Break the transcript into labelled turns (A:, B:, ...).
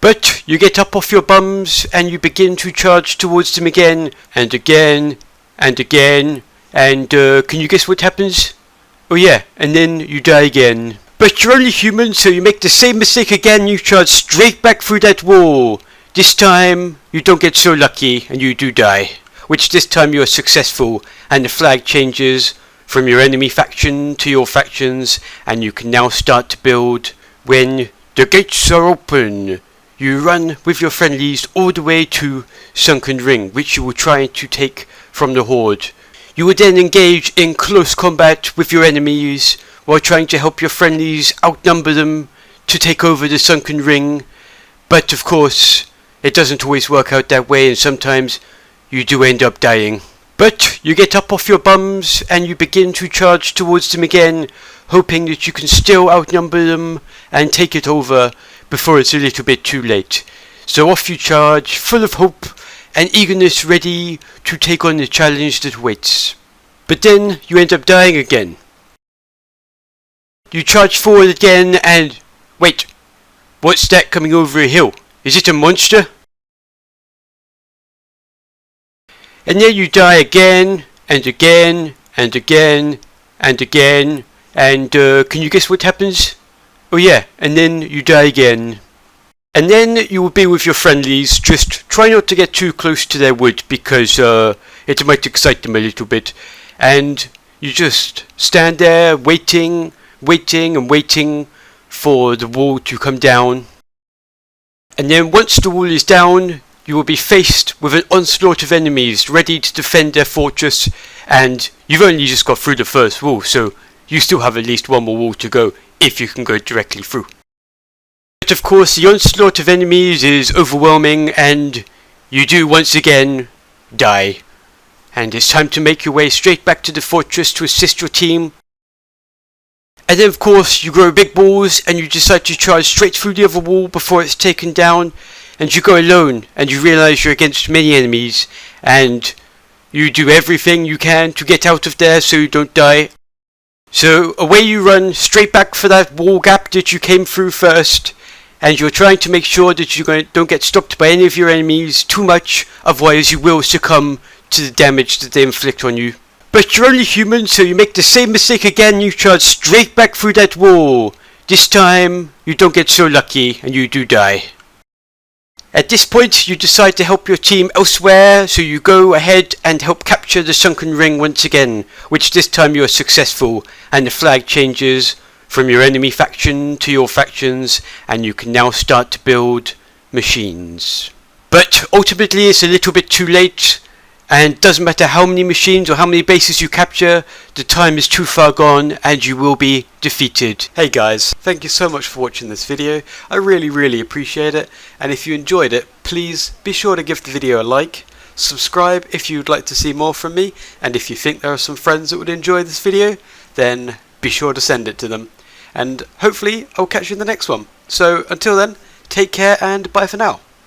A: But you get up off your bums and you begin to charge towards them again and again and again. And can you guess what happens? Oh yeah, and then you die again. But you're only human, so you make the same mistake again. You charge straight back through that wall. This time you don't get so lucky and you do die. Which this time you are successful and the flag changes from your enemy faction to your factions, and you can now start to build. When the gates are open, you run with your friendlies all the way to Sunken Ring, which you will try to take from the Horde. You will then engage in close combat with your enemies while trying to help your friendlies outnumber them to take over the Sunken Ring. But of course, it doesn't always work out that way, and sometimes you do end up dying. But you get up off your bums and you begin to charge towards them again, hoping that you can still outnumber them and take it over before it's a little bit too late. So off you charge, full of hope and eagerness, ready to take on the challenge that waits. But then you end up dying again. You charge forward again and... wait, what's that coming over a hill? Is it a monster? And then you die again and again and again and again. And can you guess what happens? Oh yeah, and then you die again. And then you will be with your friendlies. Just try not to get too close to their wood, because it might excite them a little bit. And you just stand there waiting and waiting for the wall to come down. And then once the wall is down, you will be faced with an onslaught of enemies ready to defend their fortress. And you've only just got through the first wall, so you still have at least one more wall to go, if you can go directly through. But of course the onslaught of enemies is overwhelming, and you do once again die. And it's time to make your way straight back to the fortress to assist your team. And then of course you grow big balls and you decide to charge straight through the other wall before it's taken down. And you go alone and you realise you're against many enemies, and you do everything you can to get out of there so you don't die. So away you run straight back for that wall gap that you came through first, and you're trying to make sure that you don't get stopped by any of your enemies too much, otherwise you will succumb to the damage that they inflict on you. But you're only human, so you make the same mistake again. You charge straight back through that wall. This time you don't get so lucky and you do die. At this point you decide to help your team elsewhere, so you go ahead and help capture the Sunken Ring once again, which this time you are successful, and the flag changes from your enemy faction to your factions, and you can now start to build machines. But ultimately it's a little bit too late, and doesn't matter how many machines or how many bases you capture, the time is too far gone and you will be defeated. Hey guys, thank you so much for watching this video. I really appreciate it, and if you enjoyed it, please be sure to give the video a like, subscribe if you'd like to see more from me, and if you think there are some friends that would enjoy this video, then be sure to send it to them. And hopefully I'll catch you in the next one. So until then, take care and bye for now.